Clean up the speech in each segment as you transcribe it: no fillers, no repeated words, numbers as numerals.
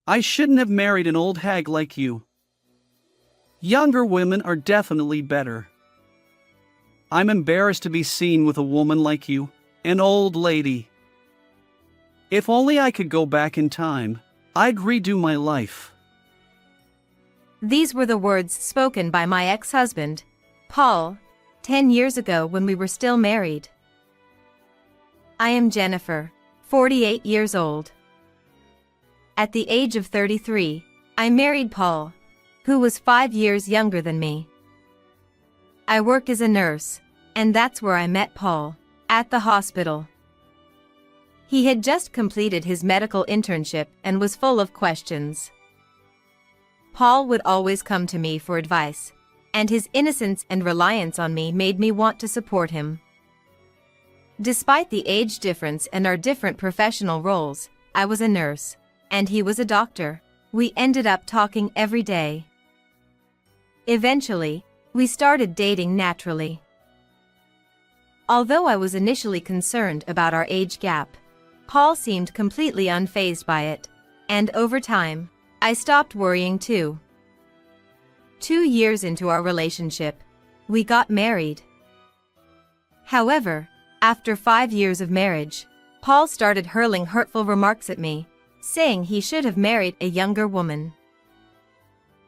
I shouldn't have married an old hag like you. Younger women are definitely better. I'm embarrassed to be seen with a woman like you, an old lady. If only I could go back in time, I'd redo my life." These were the words spoken by my ex-husband, Paul, 10 years ago when we were still married. I am Jennifer, 48 years old. At the age of 33, I married Paul, who was 5 years younger than me. I work as a nurse, and that's where I met Paul, at the hospital. He had just completed his medical internship and was full of questions. Paul would always come to me for advice, and his innocence and reliance on me made me want to support him. Despite the age difference and our different professional roles, I was a nurse, and he was a doctor. We ended up talking every day. Eventually, we started dating naturally. Although I was initially concerned about our age gap, Paul seemed completely unfazed by it, and over time, I stopped worrying too. 2 years into our relationship, we got married. However, after 5 years of marriage, Paul started hurling hurtful remarks at me, saying he should have married a younger woman.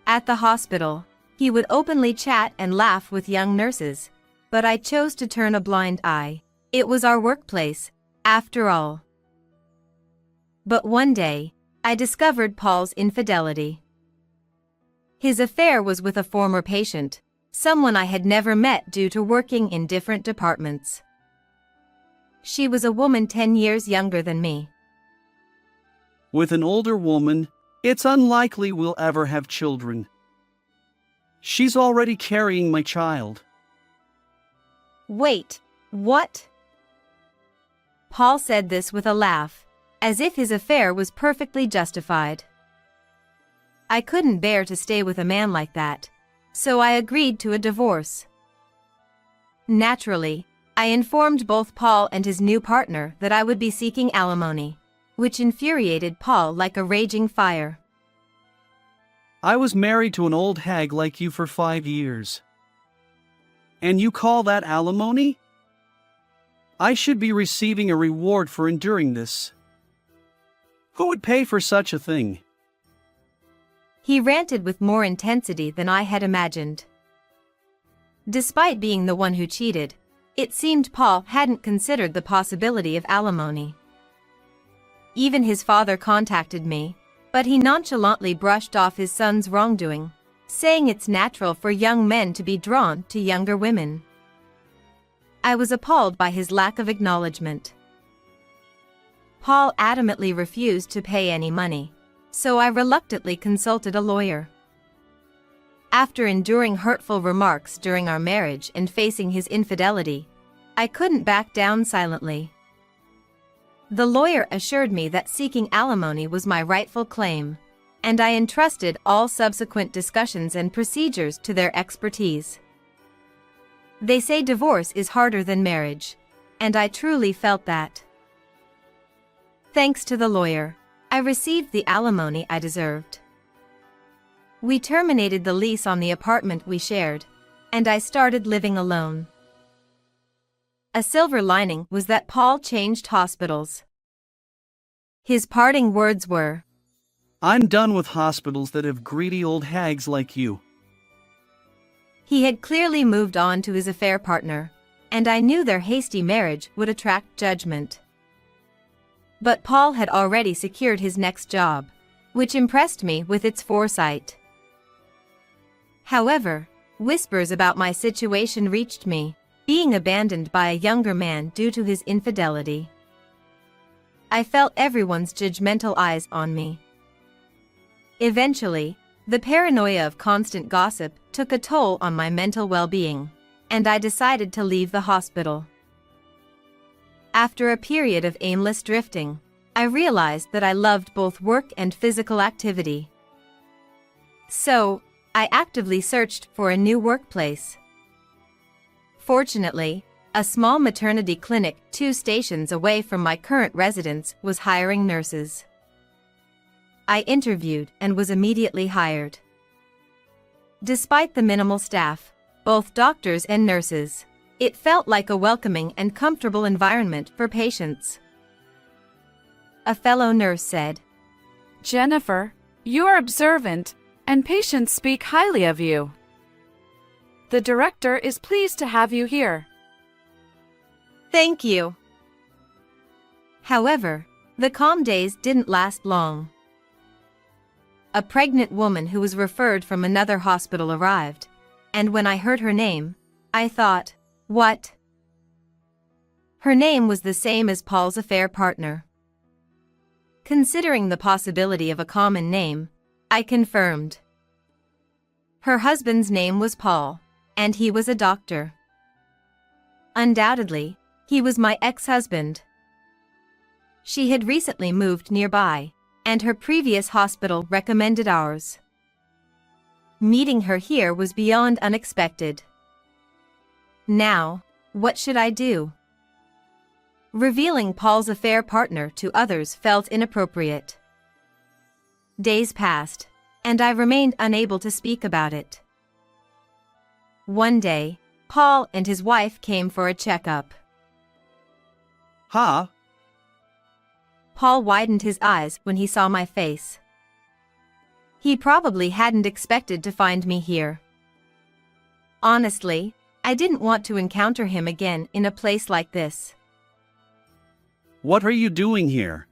At the hospital, he would openly chat and laugh with young nurses, but I chose to turn a blind eye. It was our workplace, after all. But one day, I discovered Paul's infidelity. His affair was with a former patient, someone I had never met due to working in different departments. She was a woman 10 years younger than me. "With an older woman, it's unlikely we'll ever have children. She's already carrying my child." Wait, what? Paul said this with a laugh, as if his affair was perfectly justified. I couldn't bear to stay with a man like that, so I agreed to a divorce. Naturally, I informed both Paul and his new partner that I would be seeking alimony, which infuriated Paul like a raging fire. "I was married to an old hag like you for 5 years. And you call that alimony? I should be receiving a reward for enduring this. Who would pay for such a thing?" He ranted with more intensity than I had imagined. Despite being the one who cheated, it seemed Paul hadn't considered the possibility of alimony. Even his father contacted me, but he nonchalantly brushed off his son's wrongdoing, saying it's natural for young men to be drawn to younger women. I was appalled by his lack of acknowledgement. Paul adamantly refused to pay any money, so I reluctantly consulted a lawyer. After enduring hurtful remarks during our marriage and facing his infidelity, I couldn't back down silently. The lawyer assured me that seeking alimony was my rightful claim, and I entrusted all subsequent discussions and procedures to their expertise. They say divorce is harder than marriage, and I truly felt that. Thanks to the lawyer, I received the alimony I deserved. We terminated the lease on the apartment we shared, and I started living alone. A silver lining was that Paul changed hospitals. His parting words were, "I'm done with hospitals that have greedy old hags like you." He had clearly moved on to his affair partner, and I knew their hasty marriage would attract judgment. But Paul had already secured his next job, which impressed me with its foresight. However, whispers about my situation reached me, being abandoned by a younger man due to his infidelity. I felt everyone's judgmental eyes on me. Eventually, the paranoia of constant gossip took a toll on my mental well-being, and I decided to leave the hospital. After a period of aimless drifting, I realized that I loved both work and physical activity. So, I actively searched for a new workplace. Fortunately, a small maternity clinic 2 stations away from my current residence was hiring nurses. I interviewed and was immediately hired. Despite the minimal staff, both doctors and nurses, it felt like a welcoming and comfortable environment for patients. A fellow nurse said, Jennifer, you're observant, and patients speak highly of you. The director is pleased to have you here. "Thank you." However, the calm days didn't last long. A pregnant woman who was referred from another hospital arrived, and when I heard her name, I thought, what? Her name was the same as Paul's affair partner. Considering the possibility of a common name, I confirmed. Her husband's name was Paul, and he was a doctor. Undoubtedly, he was my ex-husband. She had recently moved nearby, and her previous hospital recommended ours. Meeting her here was beyond unexpected. Now, what should I do? Revealing Paul's affair partner to others felt inappropriate. Days passed, and I remained unable to speak about it. One day, Paul and his wife came for a checkup. Huh? Paul widened his eyes when he saw my face. He probably hadn't expected to find me here. Honestly, I didn't want to encounter him again in a place like this. What are you doing here?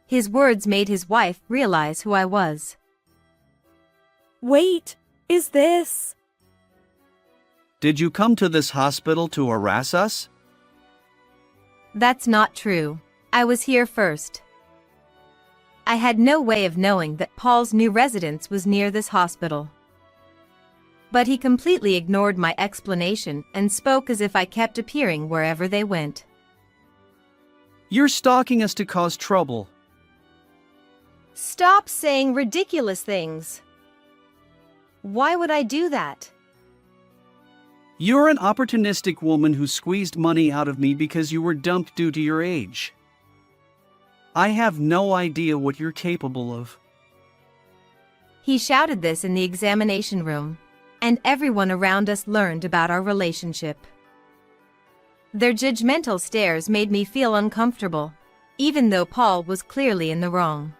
His words made his wife realize who I was. Wait, is this? Did you come to this hospital to harass us? That's not true. I was here first. I had no way of knowing that Paul's new residence was near this hospital. But he completely ignored my explanation and spoke as if I kept appearing wherever they went. You're stalking us to cause trouble. Stop saying ridiculous things. Why would I do that? You're an opportunistic woman who squeezed money out of me because you were dumped due to your age. I have no idea what you're capable of. He shouted this in the examination room, and everyone around us learned about our relationship. Their judgmental stares made me feel uncomfortable, even though Paul was clearly in the wrong.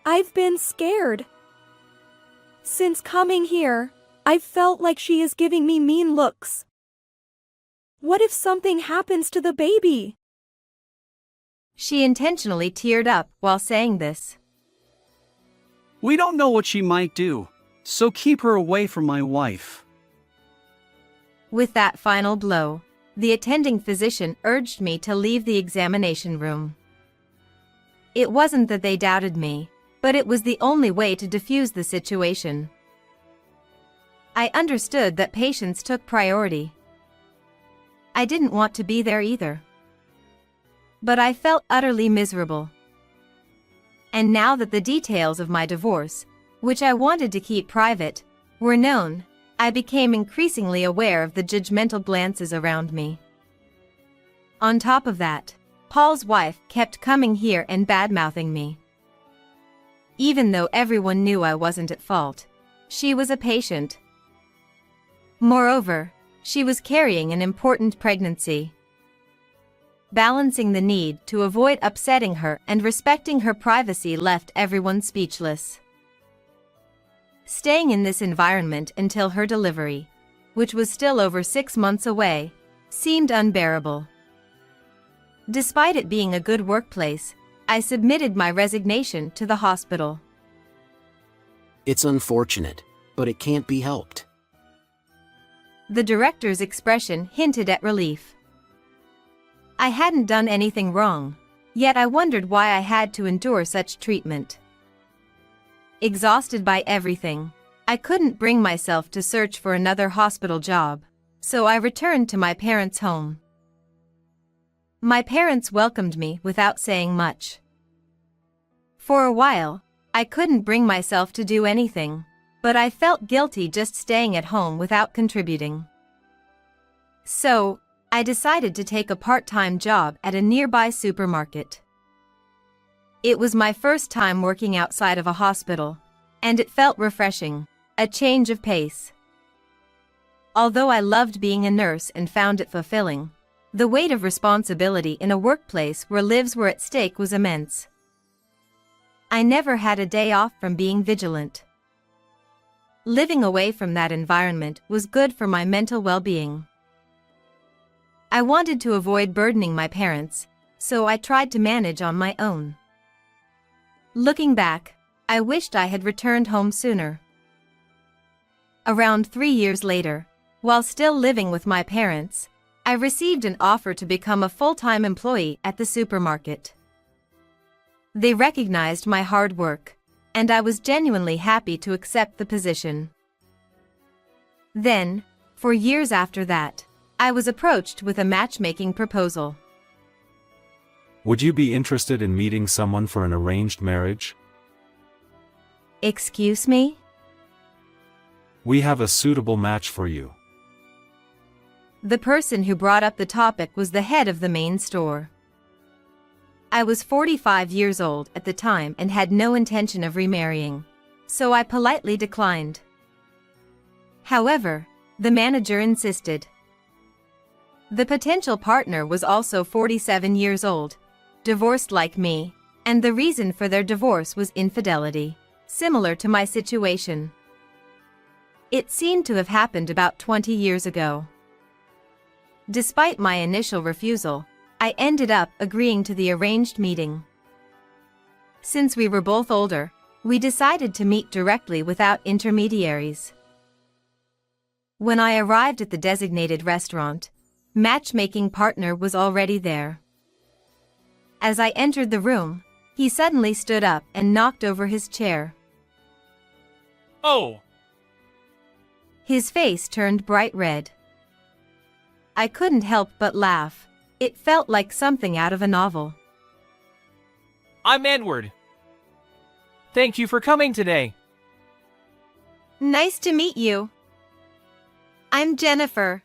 I've been scared. Since coming here, I've felt like she is giving me mean looks. What if something happens to the baby? She intentionally teared up while saying this. We don't know what she might do, so keep her away from my wife. With that final blow, the attending physician urged me to leave the examination room. It wasn't that they doubted me, but it was the only way to defuse the situation. I understood that patients took priority. I didn't want to be there either. But I felt utterly miserable. And now that the details of my divorce, which I wanted to keep private, were known, I became increasingly aware of the judgmental glances around me. On top of that, Paul's wife kept coming here and bad-mouthing me. Even though everyone knew I wasn't at fault, she was a patient. Moreover, she was carrying an important pregnancy. Balancing the need to avoid upsetting her and respecting her privacy left everyone speechless. Staying in this environment until her delivery, which was still over 6 months away, seemed unbearable. Despite it being a good workplace, I submitted my resignation to the hospital. It's unfortunate, but it can't be helped. The director's expression hinted at relief. I hadn't done anything wrong, yet I wondered why I had to endure such treatment. Exhausted by everything, I couldn't bring myself to search for another hospital job, so I returned to my parents' home. My parents welcomed me without saying much. For a while, I couldn't bring myself to do anything, but I felt guilty just staying at home without contributing. So, I decided to take a part-time job at a nearby supermarket. It was my first time working outside of a hospital, and it felt refreshing, a change of pace. Although I loved being a nurse and found it fulfilling, the weight of responsibility in a workplace where lives were at stake was immense. I never had a day off from being vigilant. Living away from that environment was good for my mental well-being. I wanted to avoid burdening my parents, so I tried to manage on my own. Looking back, I wished I had returned home sooner. Around 3 years later, while still living with my parents, I received an offer to become a full-time employee at the supermarket. They recognized my hard work, and I was genuinely happy to accept the position. Then, for years after that, I was approached with a matchmaking proposal. Would you be interested in meeting someone for an arranged marriage? Excuse me? We have a suitable match for you. The person who brought up the topic was the head of the main store. I was 45 years old at the time and had no intention of remarrying, so I politely declined. However, the manager insisted. The potential partner was also 47 years old, divorced like me, and the reason for their divorce was infidelity, similar to my situation. It seemed to have happened about 20 years ago. Despite my initial refusal, I ended up agreeing to the arranged meeting. Since we were both older, we decided to meet directly without intermediaries. When I arrived at the designated restaurant, matchmaking partner was already there. As I entered the room, he suddenly stood up and knocked over his chair. Oh! His face turned bright red. I couldn't help but laugh. It felt like something out of a novel. I'm Edward. Thank you for coming today. Nice to meet you. I'm Jennifer.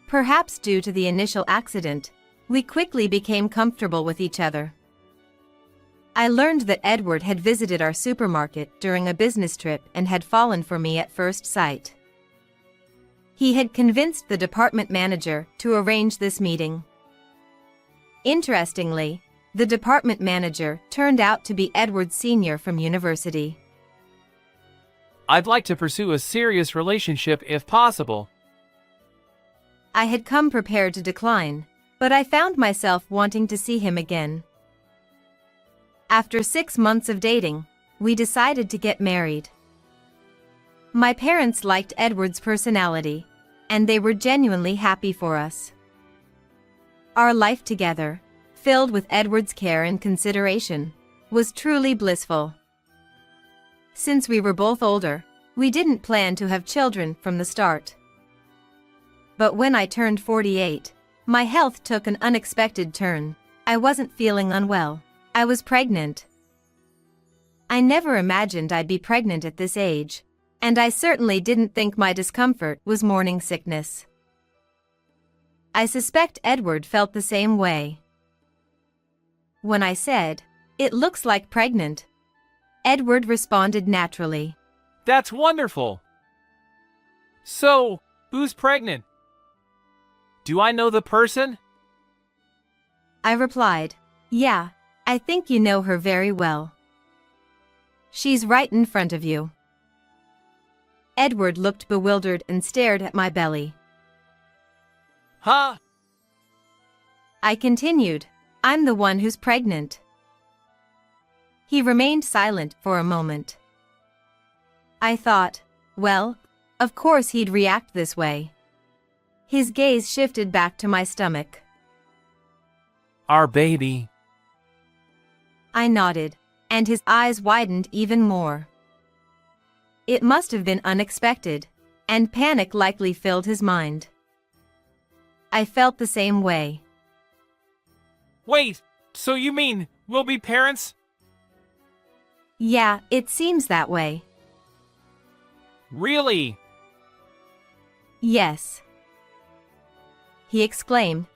Perhaps due to the initial accident, we quickly became comfortable with each other. I learned that Edward had visited our supermarket during a business trip and had fallen for me at first sight. He had convinced the department manager to arrange this meeting. Interestingly, the department manager turned out to be Edward's senior from university. I'd like to pursue a serious relationship if possible. I had come prepared to decline, but I found myself wanting to see him again. After 6 months of dating, we decided to get married. My parents liked Edward's personality, and they were genuinely happy for us. Our life together, filled with Edward's care and consideration, was truly blissful. Since we were both older, we didn't plan to have children from the start. But when I turned 48, my health took an unexpected turn. I wasn't feeling unwell. I was pregnant. I never imagined I'd be pregnant at this age, and I certainly didn't think my discomfort was morning sickness. I suspect Edward felt the same way. When I said, "It looks like pregnant," Edward responded naturally. That's wonderful. So, who's pregnant? Do I know the person? I replied, "Yeah, I think you know her very well. She's right in front of you." Edward looked bewildered and stared at my belly. Huh? I continued, "I'm the one who's pregnant." He remained silent for a moment. I thought, well, of course he'd react this way. His gaze shifted back to my stomach. Our baby. I nodded, and his eyes widened even more. It must have been unexpected, and panic likely filled his mind. I felt the same way. Wait, so you mean we'll be parents? Yeah, it seems that way. Really? Yes. He exclaimed.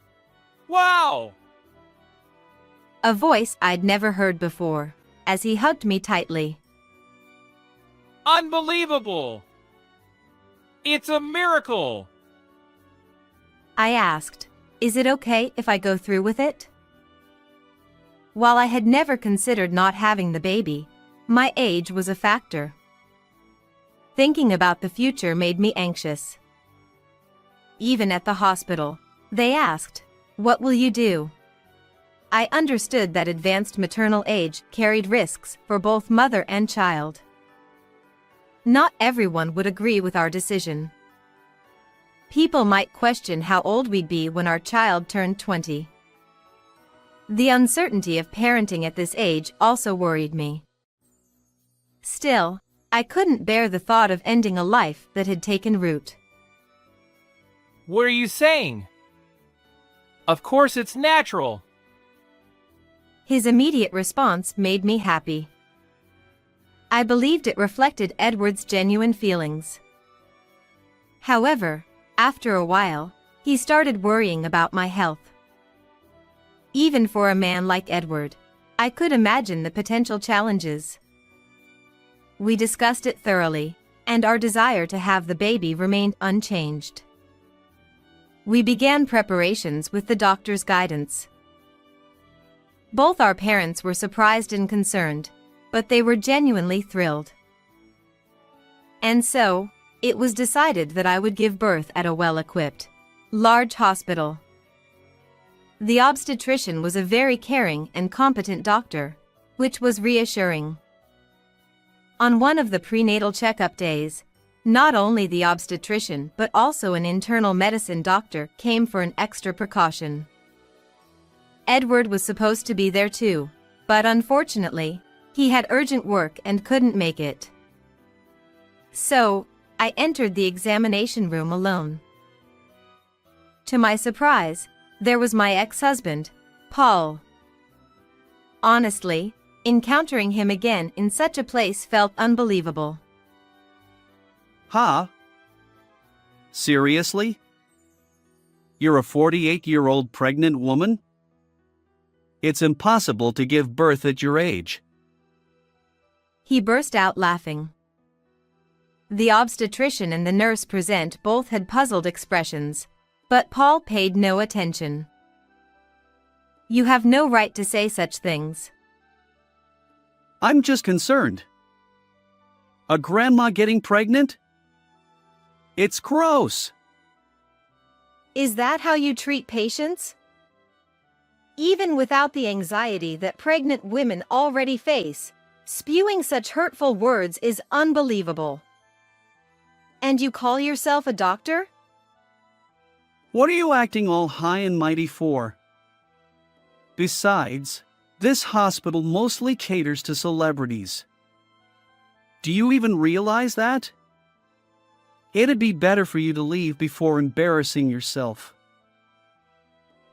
Wow! a voice I'd never heard before, as he hugged me tightly. Unbelievable! It's a miracle! I asked, "Is it okay if I go through with it?" While I had never considered not having the baby, my age was a factor. Thinking about the future made me anxious. Even at the hospital, they asked, "What will you do?" I understood that advanced maternal age carried risks for both mother and child. Not everyone would agree with our decision. People might question how old we'd be when our child turned 20. The uncertainty of parenting at this age also worried me. Still, I couldn't bear the thought of ending a life that had taken root. What are you saying? Of course it's natural. His immediate response made me happy. I believed it reflected Edward's genuine feelings. However, after a while, he started worrying about my health. Even for a man like Edward, I could imagine the potential challenges. We discussed it thoroughly, and our desire to have the baby remained unchanged. We began preparations with the doctor's guidance. Both our parents were surprised and concerned, but they were genuinely thrilled. And so, it was decided that I would give birth at a well-equipped, large hospital. The obstetrician was a very caring and competent doctor, which was reassuring. On one of the prenatal checkup days, not only the obstetrician but also an internal medicine doctor came for an extra precaution. Edward was supposed to be there too, but unfortunately, he had urgent work and couldn't make it. So, I entered the examination room alone. To my surprise, there was my ex-husband, Paul. Honestly, encountering him again in such a place felt unbelievable. Huh? Seriously? You're a 48-year-old pregnant woman? It's impossible to give birth at your age. He burst out laughing. The obstetrician and the nurse present both had puzzled expressions, but Paul paid no attention. "You have no right to say such things." I'm just concerned. A grandma getting pregnant? It's gross. Is that how you treat patients? Even without the anxiety that pregnant women already face, spewing such hurtful words is unbelievable. And you call yourself a doctor? What are you acting all high and mighty for? Besides, this hospital mostly caters to celebrities. Do you even realize that? It'd be better for you to leave before embarrassing yourself.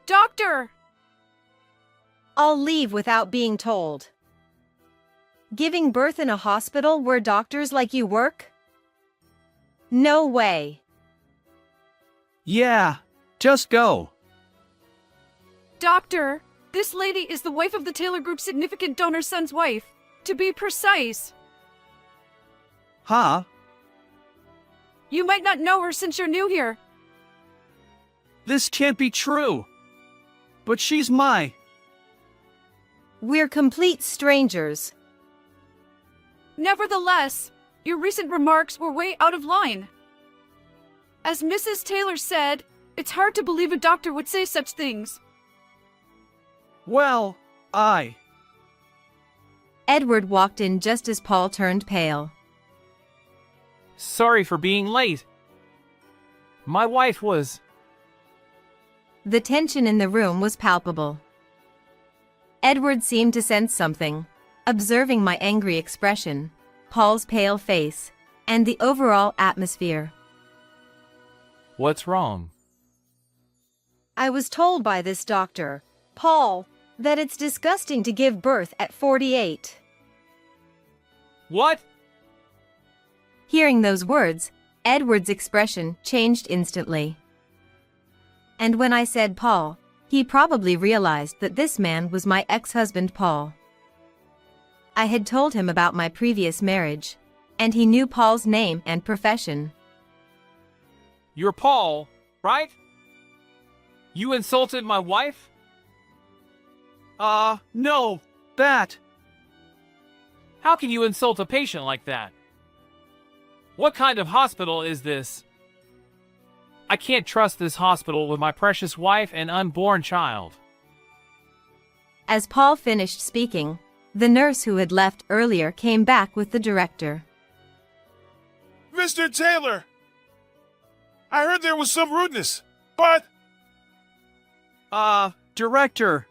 Doctor! I'll leave without being told. Giving birth in a hospital where doctors like you work? No way. Yeah, just go. Doctor, this lady is the wife of the Taylor Group's significant donor son's wife. To be precise. Huh? You might not know her since you're new here. This can't be true. But she's my... We're complete strangers. Nevertheless, your recent remarks were way out of line. As Mrs. Taylor said, it's hard to believe a doctor would say such things. Well, Edward walked in just as Paul turned pale. Sorry for being late. My wife was... The tension in the room was palpable. Edward seemed to sense something, observing my angry expression, Paul's pale face, and the overall atmosphere. What's wrong? I was told by this doctor, Paul, that it's disgusting to give birth at 48. What? Hearing those words, Edward's expression changed instantly. And when I said Paul, He probably realized that this man was my ex-husband Paul. I had told him about my previous marriage, and he knew Paul's name and profession. You're Paul, right? You insulted my wife? No, that. How can you insult a patient like that? What kind of hospital is this? I can't trust this hospital with my precious wife and unborn child. As Paul finished speaking, the nurse who had left earlier came back with the director. Mr. Taylor! I heard there was some rudeness, but... Director.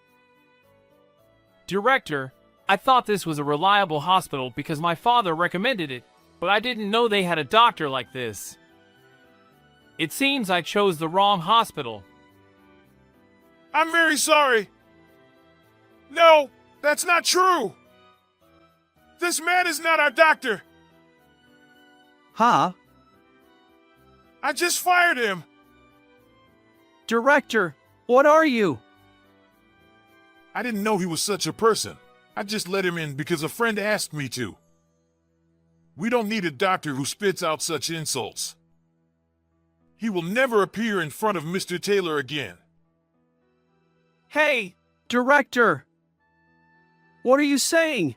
Director, I thought this was a reliable hospital because my father recommended it, but I didn't know they had a doctor like this. It seems I chose the wrong hospital. I'm very sorry. No, that's not true. This man is not our doctor. Huh? I just fired him. Director, what are you? I didn't know he was such a person. I just let him in because a friend asked me to. We don't need a doctor who spits out such insults. He will never appear in front of Mr. Taylor again. Hey, Director. What are you saying?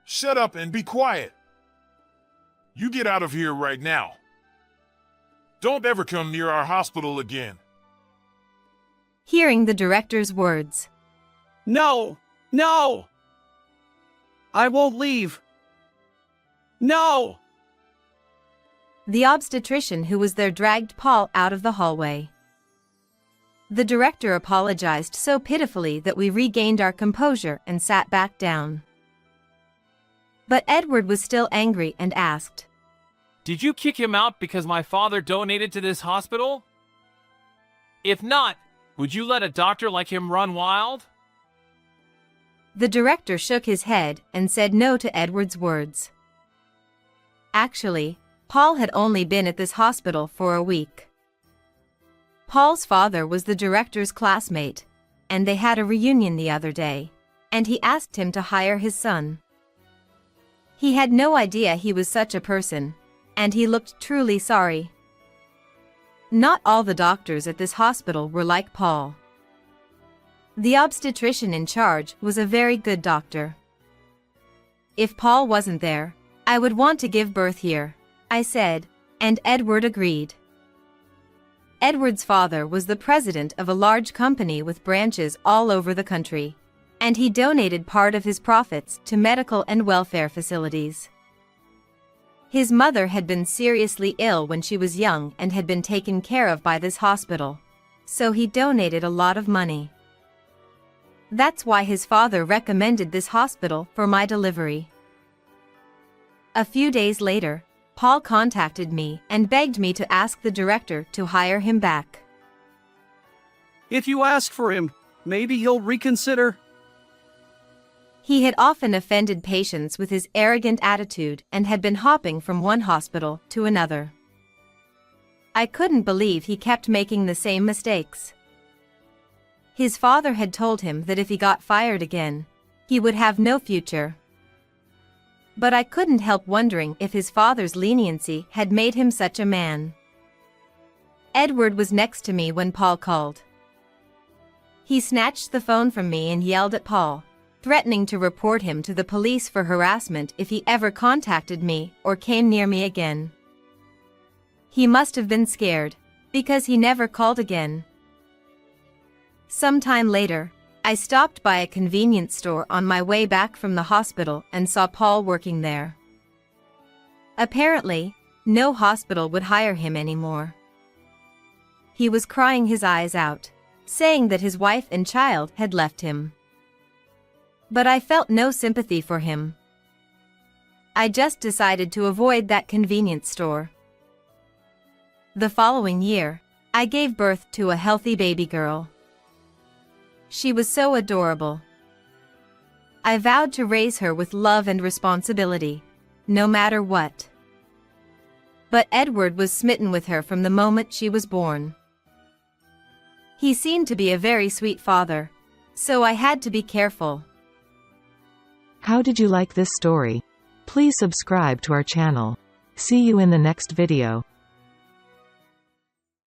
Shut up and be quiet. You get out of here right now. Don't ever come near our hospital again. Hearing the director's words, No! No! I won't leave. No! the obstetrician who was there dragged Paul out of the hallway. The director apologized so pitifully that we regained our composure and sat back down. But Edward was still angry and asked, Did you kick him out because my father donated to this hospital? If not, would you let a doctor like him run wild? The director shook his head and said no to Edward's words. Actually, Paul had only been at this hospital for a week. Paul's father was the director's classmate, and they had a reunion the other day, and he asked him to hire his son. He had no idea he was such a person, and he looked truly sorry. Not all the doctors at this hospital were like Paul. The obstetrician in charge was a very good doctor. If Paul wasn't there, I would want to give birth here, I said, and Edward agreed. Edward's father was the president of a large company with branches all over the country, and he donated part of his profits to medical and welfare facilities. His mother had been seriously ill when she was young and had been taken care of by this hospital, so he donated a lot of money. That's why his father recommended this hospital for my delivery. A few days later, Paul contacted me and begged me to ask the director to hire him back. If you ask for him, maybe he'll reconsider. He had often offended patients with his arrogant attitude and had been hopping from one hospital to another. I couldn't believe he kept making the same mistakes. His father had told him that if he got fired again, he would have no future. But I couldn't help wondering if his father's leniency had made him such a man. Edward was next to me when Paul called. He snatched the phone from me and yelled at Paul, threatening to report him to the police for harassment if he ever contacted me or came near me again. He must have been scared, because he never called again. Sometime later, I stopped by a convenience store on my way back from the hospital and saw Paul working there. Apparently, no hospital would hire him anymore. He was crying his eyes out, saying that his wife and child had left him. But I felt no sympathy for him. I just decided to avoid that convenience store. The following year, I gave birth to a healthy baby girl. She was so adorable. I vowed to raise her with love and responsibility, no matter what. But Edward was smitten with her from the moment she was born. He seemed to be a very sweet father, so I had to be careful. How did you like this story? Please subscribe to our channel. See you in the next video.